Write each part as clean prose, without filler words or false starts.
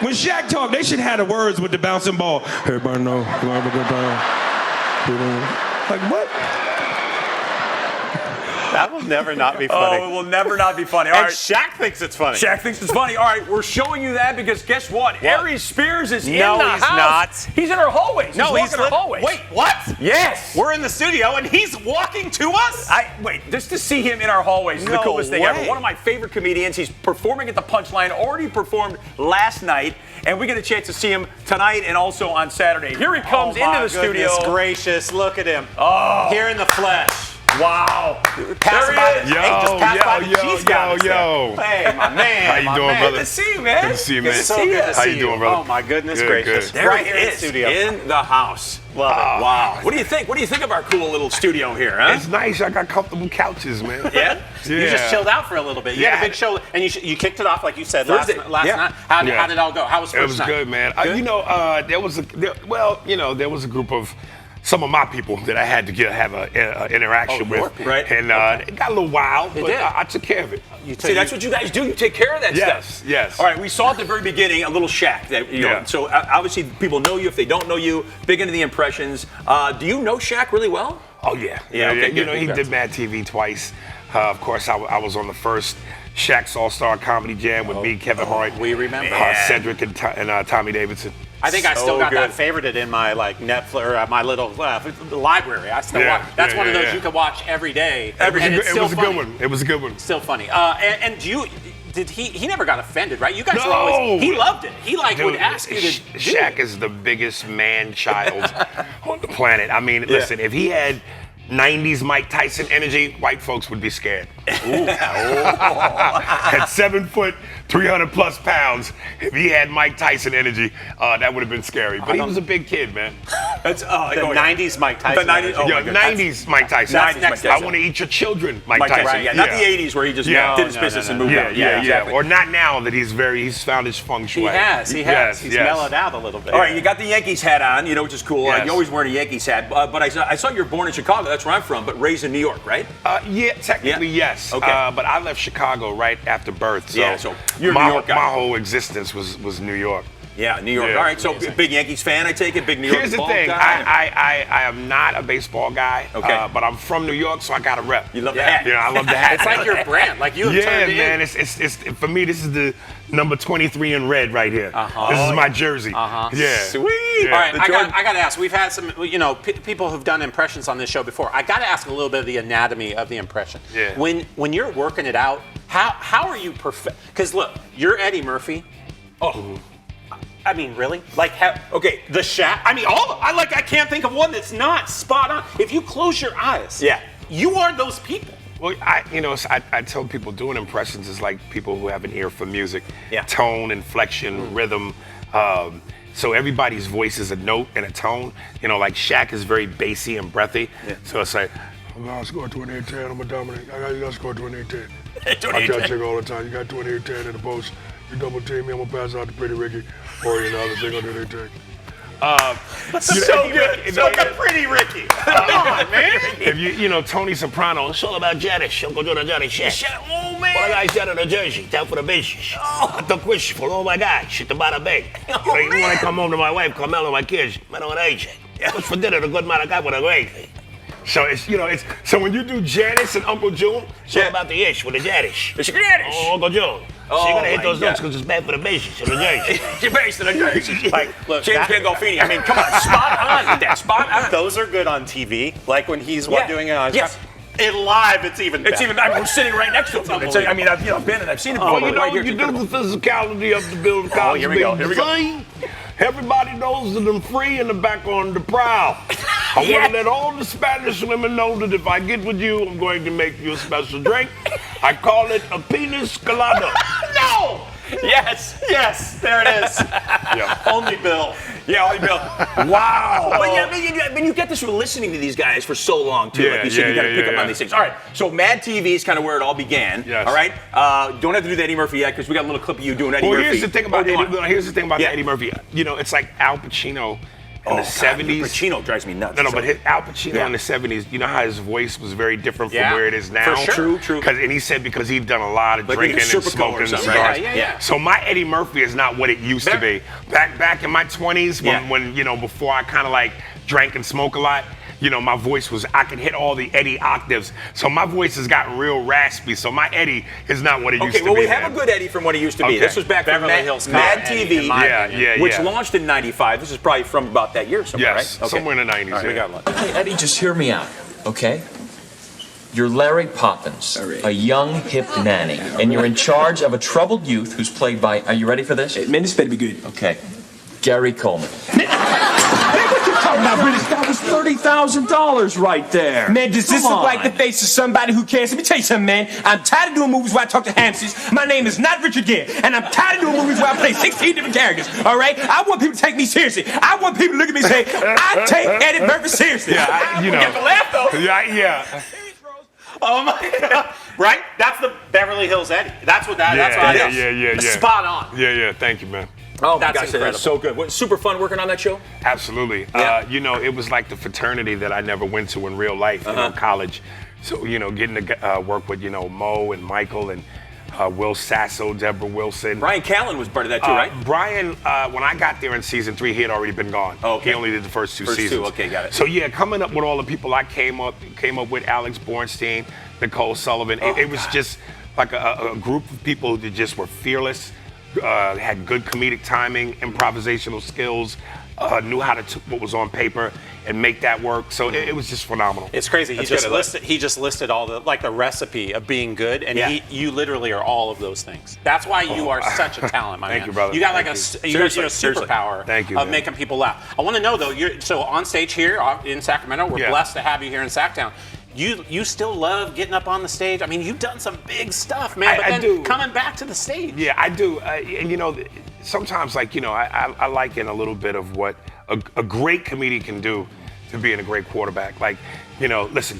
When Shaq talked, they should have the words with the bouncing ball. Everybody know. Like, what? That will never not be funny. Oh, it will never not be funny. All And right. Shaq thinks it's funny. Shaq thinks it's funny. All right, we're showing you that because guess what? ARIES SPEARS is in the No, house. he's not. He's in our hallways. No, he's walking our hallways. Wait, what? Yes. We're in the studio and he's walking to us? Wait, just to see him in our hallways is the No coolest thing way. ever. One of my favorite comedians. He's performing at the Punchline, already performed last night, and we get a chance to see him tonight and also on Saturday. Here he comes into the studio. Goodness gracious, look at him. Oh. Here in the flesh. Wow. Pass There by he the, is. hey, just pass by the cheese guy. Yo. Hey, my man. How you my doing, man. brother? Good to see you, man. Good to see you, man. So good to How see you doing, brother? Oh my goodness Good, gracious. good. There Right he here in the is, studio. in the house. Love it. Wow. What do you think? What do you think of our cool little studio here, huh? It's nice. I got comfortable couches, man. Yeah? You just chilled out for a little bit. You had a Yeah. big show, and you kicked it off like you said Thursday. last Yeah. night. How Yeah. did it all go? How was It first was night? good, man. There was a group of some of my people that I had to have an interaction with. Right. And it got a little wild, but did. I took care of it. See, that's what you guys do. You take care of that stuff. Yes. All right, we saw at the very beginning a little Shaq. That, you know, Yeah. so obviously people know you if they don't know you. Big into the impressions. Do you know Shaq really well? Oh, yeah. Yeah, okay, You good. know, he did Mad TV twice. Of course, I was on the first Shaq's All-Star Comedy Jam with me, Kevin Hart. We remember. Cedric and Tommy Davidson. I think I So still got good. that favorited in my Netflix or my little library. I still Yeah, watch. That's yeah, one of yeah, those yeah. you can watch every day. It was, and it's it still was a funny. good one. It was a good one. Still funny. And did he never got offended, right? You guys were No. always. He loved it. He would Dude, ask you to. do Shaq it. is the biggest man-child on the planet. I mean, listen, if he had 90s Mike Tyson energy, white folks would be scared. At 7 foot, 300 plus pounds, if he had Mike Tyson energy, that would have been scary. But he was a big kid, man. That's The 90s Mike Tyson. The 90s. Oh, Yo, my God. 90s Mike Tyson. That's next I Tyson. want to eat your children, Mike Mike Tyson. Tyson. Yeah, not the 80s where he just did his business and moved Yeah, on. yeah, exactly. Or not now that he's found his feng shui. He has. Yes, He's yes. mellowed out a little bit. All right, you got the Yankees hat on, you know, which is cool. Yes. You're always wearing a Yankees hat. But I saw you're born in Chicago. That's where I'm from, but raised in New York, right? Yeah, technically yes. Okay. But I left Chicago right after birth. So, Yeah, so you're a my, New York guy. my whole existence was New York. Yeah, New York. Yeah. All right, so big Yankees fan, I take it. Big New York Here's the ball thing. guy. I am not a baseball guy. Okay. But I'm from New York, so I got a rep. You love the hat. Yeah, I love the hat. It's like your brand. Like you have Yeah, turned it man. in. It's for me. This is the number 23 in red right here. This is my jersey. Yeah. Sweet. Yeah. All right, The I Jordan- got to ask. We've had some, people who've done impressions on this show before. I got to ask a little bit of the anatomy of the impression. Yeah. When you're working it out, how are you perfect? Because look, you're Eddie Murphy. Oh. I mean, really? Like, Okay. the Shaq. I mean, I can't think of one that's not spot on. If you close your eyes, Yeah. you are those people. Well, I tell people doing impressions is like people who have an ear for music, Yeah. tone, inflection, rhythm. So everybody's voice is a note and a tone. Like Shaq is very bassy and breathy. Yeah. So it's like, I'm gonna score 28-10. I'm a dominate. You gotta score 28-10. I 28-10. tell Chick all the time, you got 28-10 in the post. You double team me, I'm gonna pass out to Pretty Ricky. Or the other thing on their take. So good. So good. Pretty Ricky. Come on, man. if Tony Soprano, it's all about Janice. Uncle John and Johnny Shaq. Oh, man. All the guys down in New Jersey, down for the business. I took wishful, oh my God, shit the bada bang. When I come home to my wife, Carmela, my kids, man on AJ. What's for dinner? The good man I got with a great thing. So so when you do Janice and Uncle June, it's all about the ish with the Janice. It's Janice. Oh, Uncle June. So Oh, you gotta hit my those notes God. because it's bad for the business in New Jersey. You're based in a Jersey. Look, James Gandolfini. I mean, come on, spot on with that. Spot on. Those are good on TV. Like when he's doing it. Yes. In live, it's even better. It's even. We're sitting right next to him. I mean, I've been and I've seen it before. Well, but right here, you it's do incredible. the physicality of the Bill Cosby. here we go, here we go. thing. Everybody knows that I'm free and the back on the prowl. I want to let all the Spanish women know that if I get with you, I'm going to make you a special drink. I call it a penis colada. No! Yes, there it is. Yeah. Only Bill. Yeah, only Bill. Wow. But yeah, I mean, you get this from listening to these guys for so long too. Like you said, you got to pick up on these things. All right. So Mad TV is kind of where it all began. Yes. All right. Don't have to do the Eddie Murphy yet because we got a little clip of you doing Eddie Murphy. Here's the thing about Oh, do you want? Eddie Murphy. It's like Al Pacino in the 70s. Pacino drives me nuts. No, but Al Pacino in the 70s, you know how his voice was very different from where it is now? For sure. True. And he said because he'd done a lot of drinking and smoking cigars. Yeah. So my Eddie Murphy is not what it used to be. Back in my 20s, when you know, before I kind of like drank and smoked a lot, you know, my voice was, I could hit all the Eddie octaves. So my voice has gotten real raspy. So my Eddie is not what it used to be. Okay, well, we have a good Eddie from what he used to be. This was back Beverly from Hills Mad Cop TV, which launched in 95. This is probably from about that year somewhere, yes, right? somewhere in the 90s. Right, we got one. Hey, Eddie, just hear me out, okay? You're Larry Poppins, a young, hip nanny, and you're in charge of a troubled youth who's played by, are you ready for this? Man, this better be good. Okay, Gary Coleman. Now, British, that was $30,000 right there. Man, does this look like the face of somebody who cares? Let me tell you something, man. I'm tired of doing movies where I talk to hamsters. My name is not Richard Gere, and I'm tired of doing movies where I play 16 different characters, all right? I want people to take me seriously. I want people to look at me and say, I take Eddie Murphy seriously. Yeah, you know. You have to laugh, though. Yeah. Oh my God. Right? That's the Beverly Hills Eddie. That's what that is. Yeah. Spot on. Yeah, thank you, man. Oh, my That's gosh, incredible. that's so good. What, super fun working on that show? Absolutely. Yeah. You know, it was like the fraternity that I never went to in real life, you know, college. So, you know, getting to work with, you know, Mo and Michael and Will Sasso, Deborah Wilson. Brian Callen was part of that too, right? Brian, when I got there in season 3, he had already been gone. Oh, okay. He only did the first two seasons. Okay, got it. So yeah, coming up with all the people I came up with, Alex Bornstein, Nicole Sullivan. It was just like a group of people that just were fearless, had good comedic timing, improvisational skills, knew how to take what was on paper and make that work. So it was just phenomenal. It's crazy. He just listed all the recipe of being good, and you literally are all of those things. That's why you are such a talent, my man. Thank you, brother. You got like Thank you got a Seriously. superpower Thank you, of man. making people laugh. I want to know though. So on stage here in Sacramento, we're blessed to have you here in Sacktown. You still love getting up on the stage. I mean, you've done some big stuff, man. But then coming back to the stage. Yeah, I do. And you know, sometimes like, you know, I liken a little bit of what a great comedian can do to being a great quarterback. Like, you know, listen,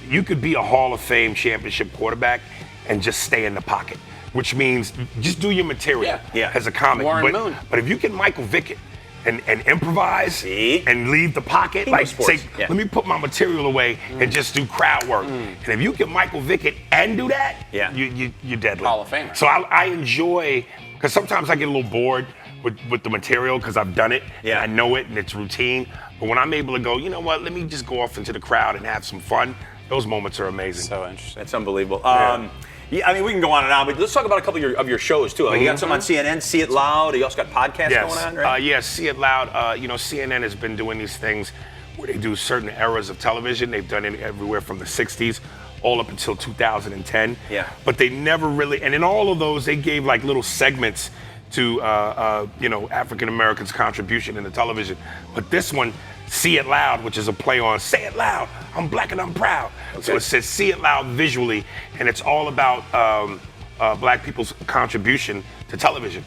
you could be a Hall of Fame championship quarterback and just stay in the pocket, which means just do your material as a comic. Warren Moon. But if you can Michael Vick it and improvise and leave the pocket, like say, let me put my material away and just do crowd work. And if you can Michael Vick it and do that, you're deadly. Hall of Famer. So I enjoy, because sometimes I get a little bored with the material because I've done it and I know it and it's routine. But when I'm able to go, you know what, let me just go off into the crowd and have some fun, those moments are amazing. So interesting. That's unbelievable. Yeah, I mean, we can go on and on, but let's talk about a couple of your shows too. You got some on CNN, See It Loud. You also got podcasts going on, right? Yes, See It Loud. You know, CNN has been doing these things where they do certain eras of television. They've done it everywhere from the 60s all up until 2010. Yeah. But they never really, and in all of those, they gave like little segments to, you know, African Americans' contribution in the television. But this one, See It Loud, which is a play on Say It Loud, I'm black and I'm proud. Okay. So it says See It Loud visually, and it's all about black people's contribution to television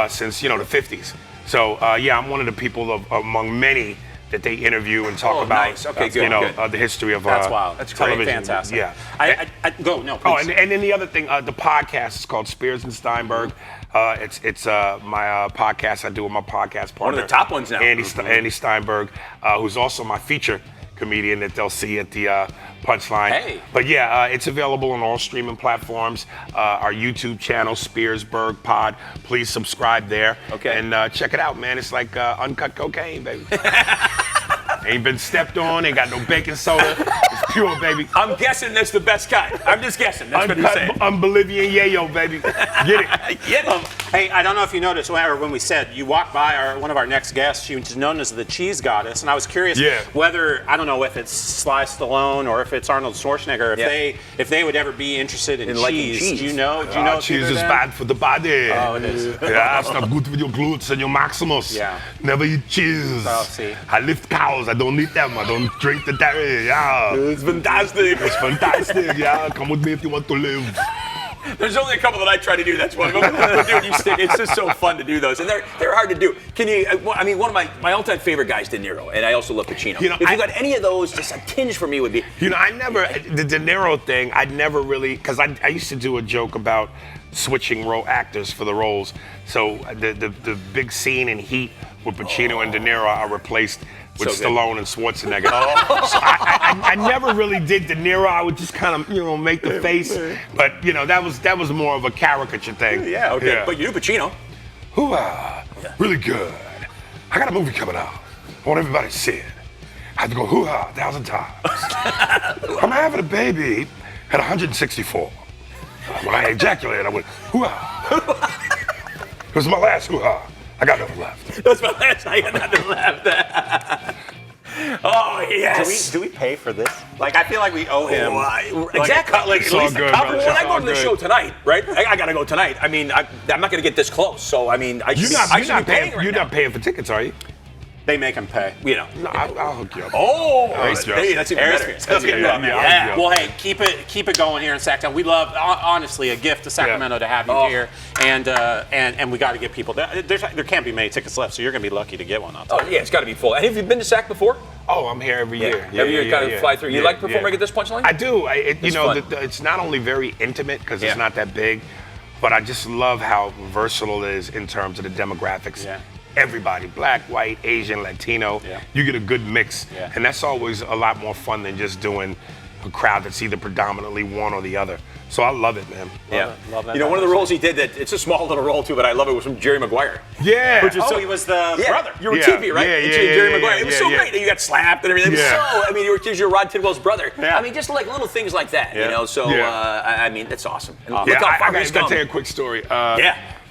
since, you know, the 50s. So yeah, I'm one of the people among many that they interview and talk about, nice. Okay, good, you know, good. The history of That's wild. That's television. Great, fantastic. Yeah. I go, no, Oh, please. and then the other thing, the podcast is called Spears and Steinberg. It's my podcast I do with my podcast partner. One of the top ones now. Andy Steinberg, who's also my feature comedian that they'll see at the Punchline. Hey. But yeah, it's available on all streaming platforms. Our YouTube channel, Spearsburg Pod. Please subscribe there. Okay. And check it out, man. It's like uncut cocaine, baby. Ain't been stepped on, ain't got no baking soda. It's pure, baby. I'm guessing that's the best kind. I'm just guessing. That's what he's saying. Bolivian yayo, baby. Get it. Get him. Hey, I don't know if you noticed when we said you walked by one of our next guests. She's known as the Cheese Goddess, and I was curious whether, I don't know if it's Sly Stallone or if it's Arnold Schwarzenegger, if they would ever be interested in cheese. Do you know? Do you know? Cheese is bad for the body. Oh, it is. Yeah, it's not good for your glutes and your maximus. Yeah. Never eat cheese. Oh, see. I lift cows. I don't eat them. I don't drink the dairy. Yeah. It's fantastic. It's fantastic. Yeah. Come with me if you want to live. There's only a couple that I try to do. That's one of them. Dude, it's just so fun to do those, and they're hard to do. Can you? I mean, one of my all-time favorite guys, De Niro, and I also love Pacino. You know, if you got any of those, just a tinge for me would be. You know, the De Niro thing, I'd never really, because I used to do a joke about switching role actors for the roles. So the big scene in Heat with Pacino and De Niro are replaced with Stallone and Schwarzenegger. So I never really did De Niro. I would just kind of make the face, but that was more of a caricature thing. Yeah, okay. Yeah. But you do Pacino. Hoo-ah, really good. I got a movie coming out. I want everybody to see it. I have to go hoo-ha 1,000 times. I'm having a baby at 164. When I ejaculated, I went hoo-ha. It was my last hoo-ha. I got nothing left. That's my last. I got nothing left. Oh yes. Do we pay for this? Like I feel like we owe him. Exactly. It's all good, bro. When I go to the show tonight, right? I gotta go tonight. I mean, I'm not gonna get this close. So I mean, I should be paying. You're not paying for tickets, are you? They make him pay. No, I'll hook you up. Oh, hey, that's even better. That's good. Yeah. Well, hey, keep it going here in Sacramento. We love, honestly, a gift to Sacramento to have you here, and we got to get people. There can't be many tickets left, so you're gonna be lucky to get one. Oh yeah, it's got to be full. And have you been to Sac before? Oh, I'm here every year. Every year, kind of fly through. You like performing at this Punchline? I do. It's not only very intimate because it's not that big, but I just love how versatile it is in terms of the demographics. Yeah. Everybody, black, white, Asian, Latino, you get a good mix. Yeah. And that's always a lot more fun than just doing a crowd that's either predominantly one or the other. So I love it, man. Love that. One of the roles he did it's a small little role too, but I love it, was from Jerry Maguire. Yeah. He was the brother. You were Teepee, right? Jerry Maguire. It was so great. You got slapped and everything. You were Rod Tidwell's brother. Yeah. I mean, just like little things like that, So I mean, that's awesome. And look how far he's come. I'll tell you a quick story.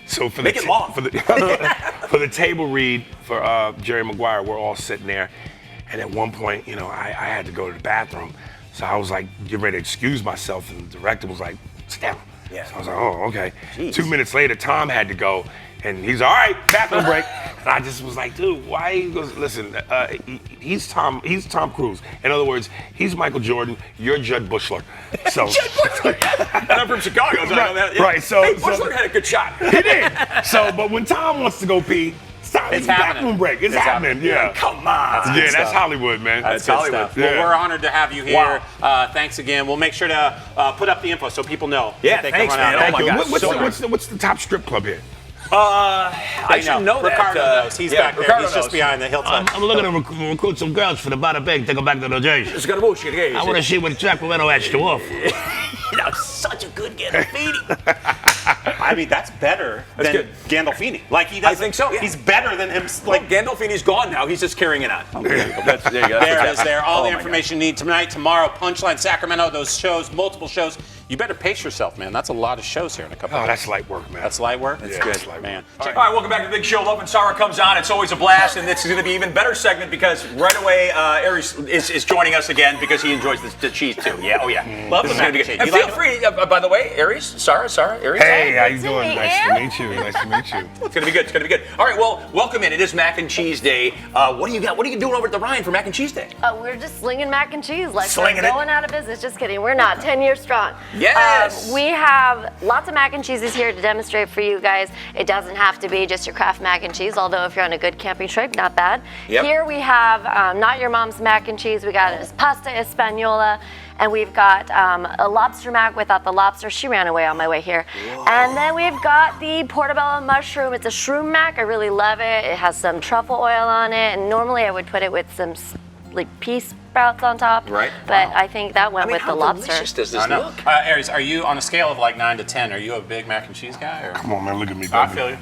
So for Make it long. For the table read for Jerry Maguire, we're all sitting there, and at one point, I had to go to the bathroom, so I was like getting ready to excuse myself, and the director was like, "Sit down." Yeah. So I was like, "Oh, okay." Jeez. 2 minutes later, Tom had to go, and he's all right, bathroom break. And I just was like, "Dude, why?" He goes, "Listen, he's Tom Cruise. In other words, he's Michael Jordan. You're Judd Bushler." So Judd Bushler. And I'm from Chicago, so I know that. Yeah. Right. So Bushler had a good shot. He did. So, but when Tom wants to go pee, it's bathroom break. It's happening. Yeah. Come on. That's Hollywood, man. That's Hollywood. Well, we're honored to have you here. Wow. Thanks again. We'll make sure to put up the info so people know. Yeah, they thanks, can run man. out. Oh my gosh. What's the top strip club here? I should know that. Ricardo knows. He's back there. Ricardo He's just behind the hilltop. I'm looking to recruit some girls for the Bada Bing to go back to New Jersey. It's got a bullshit again. I want to see what Sacramento has to offer. Such a good Gandolfini. I mean, that's better than Gandolfini. Like he does. I think so. Yeah. He's better than him. Like Gandolfini's gone now. He's just carrying it on. There you go. There it is. There. All the information you need tonight, tomorrow. Punchline Sacramento. Those shows, multiple shows. You better pace yourself, man. That's a lot of shows here in a couple. Oh, that's light work, man. That's light work. That's good, that's light man. All right, welcome back to the big show. Love and Sarah comes on. It's always a blast, and this is going to be an even better segment because right away, Aries is joining us again because he enjoys the cheese too. Yeah, oh yeah. Love the mac and cheese. And feel free, by the way, Aries, Sarah, Aries. Hey, how you doing? Nice to meet you. Nice to meet you. It's going to be good. It's going to be good. All right, well, welcome in. It is Mac and Cheese Day. What do you got? What are you doing over at the Ryan for Mac and Cheese Day? We're just slinging mac and cheese like Slinging we're going out of business. Just kidding. We're not. 10 years strong. Yes. We have lots of mac and cheeses here to demonstrate for you guys. It doesn't have to be just your Kraft mac and cheese, although if you're on a good camping trip, not bad. Yep. Here we have not your mom's mac and cheese. We got pasta Espanola, and we've got a lobster mac without the lobster. She ran away on my way here. Whoa. And then we've got the portobello mushroom. It's a shroom mac. I really love it. It has some truffle oil on it, and normally I would put it with some like pea sprouts on top. Right. But I think that went with the lobster. How delicious does this look? Aries, are you on a scale of like 9 to 10? Are you a big mac and cheese guy? Or? Come on, man, look at me, baby. I feel you.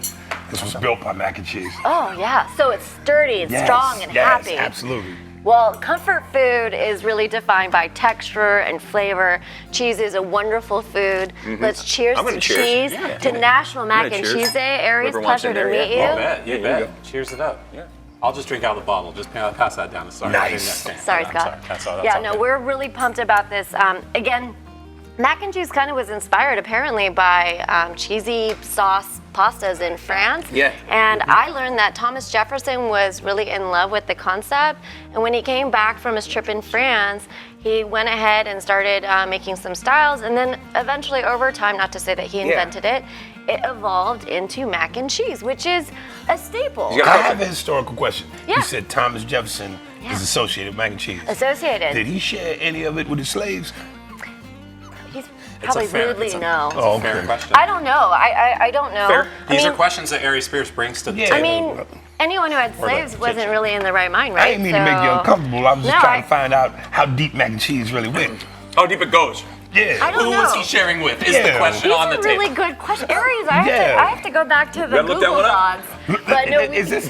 This was built by mac and cheese. Oh yeah, so it's sturdy and strong and happy. Yes, absolutely. Well, comfort food is really defined by texture and flavor. Cheese is a wonderful food. Let's cheers to cheese, to National Mac and Cheese Day. Aries, pleasure to meet you. You bet. Cheers it up. Yeah. I'll just drink out of the bottle. Just pass that down to Sarah. Nice. Sorry, Scott. That's all. We're really pumped about this. Again, mac and cheese kind of was inspired apparently by cheesy sauce pastas in France. Yeah. And I learned that Thomas Jefferson was really in love with the concept. And when he came back from his trip in France, he went ahead and started making some styles. And then eventually over time, not to say that he invented it, it evolved into mac and cheese, which is a staple. I have a historical question. Yeah. You said Thomas Jefferson is associated with mac and cheese. Associated. Did he share any of it with his slaves? probably rudely no. Oh, fair question. I don't know. I don't know. Fair. These are questions that ARIES SPEARS brings to the table. I mean, anyone who had slaves wasn't really in the right mind, right? I didn't mean to make you uncomfortable. I was just trying to find out how deep mac and cheese really went. How deep it goes. Yeah. I don't Who know. was he sharing with? Is the question on the table. These are really good questions. ARIES, I have to go back to the Google Docs. But no, is this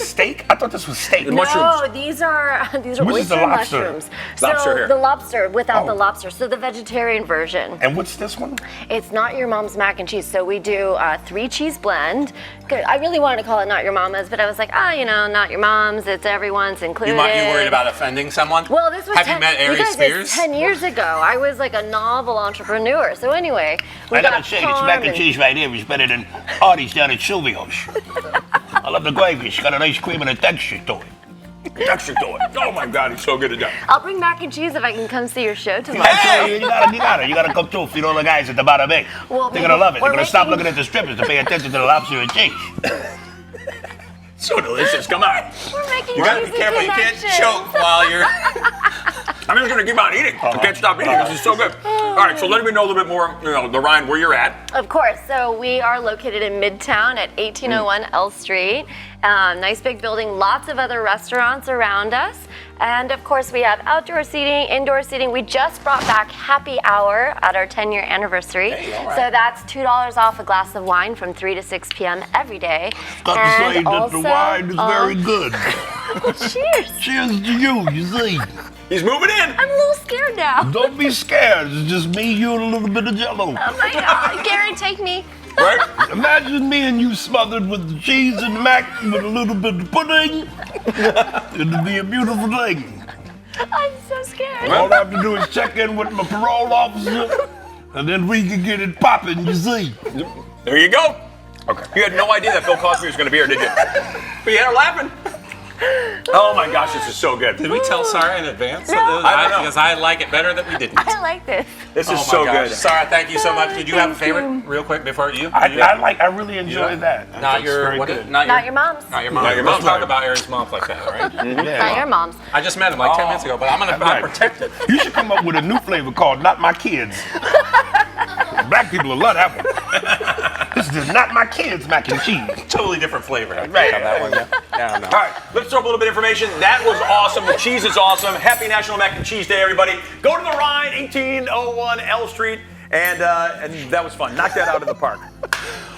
steak? I thought this was steak. No, these are oyster mushrooms. So the lobster without the lobster. So the vegetarian version. And what's this one? It's Not Your Mom's mac and cheese. So we do 3 cheese blend. I really wanted to call it Not Your Mama's, but I was like, not your mom's. It's everyone's included. You might be worried about offending someone? Well, this was Have you met ARIES SPEARS? 10 years ago. I was like a novel entrepreneur. So anyway, I gotta say, this mac and cheese right here is better than Artie's down at Silvio's. I love the gravy. It's got a nice cream and a texture to it. Oh my God, he's so good at that. I'll bring mac and cheese if I can come see your show tomorrow. Hey! You gotta come too if you know the guys at the Bada Bay. Well, they're gonna love it. They're gonna stop looking at the strippers to pay attention to the lobster and cheese. So delicious. Come on. We're making You gotta be careful. You can't choke while you're. I'm just gonna keep on eating. I can't stop eating. This is so good. All right, so let me know a little bit more, the Ryan, where you're at. Of course. So we are located in Midtown at 1801 L Street. Nice big building, lots of other restaurants around us. And of course, we have outdoor seating, indoor seating. We just brought back happy hour at our 10-year anniversary. Hey, all right. So that's $2 off a glass of wine from 3 to 6 p.m. every day. Got to say that the wine is very good. Cheers. Cheers to you see. He's moving in. I'm a little scared now. Don't be scared. It's just me, you, and a little bit of Jello. Oh my God. Gary, take me. Right? Imagine me and you smothered with the cheese and mac with a little bit of pudding. It'd be a beautiful thing. I'm so scared. All I have to do is check in with my parole officer, and then we can get it popping, you see. There you go. Okay. You had no idea that Bill Cosby was going to be here, did you? But you had her laughing. Oh my gosh, this is so good. Did we tell Sarah in advance? No. I know. Because I like it better that we didn't. I like this. This is Oh my so gosh. good. Sarah, thank you so much. Did you have a Thank favorite, you. real quick, before you? I really enjoyed that. Not your, very what good. is, not Not your mom's. Not your mom. Not your Let's mom's. talk about ARIES' mom like that, all right? Not your mom's. I just met him like 10 minutes ago, but I'm protected. You should come up with a new flavor called Not My Kids. Black people will love that one. This is Not My Kids mac and cheese. Totally different flavor. Right. On that one, yeah. All right, let's throw up a little bit of information. That was awesome. The cheese is awesome. Happy National Mac and Cheese Day, everybody. Go to the Rhine, 1801 L Street, and that was fun. Knock that out of the park.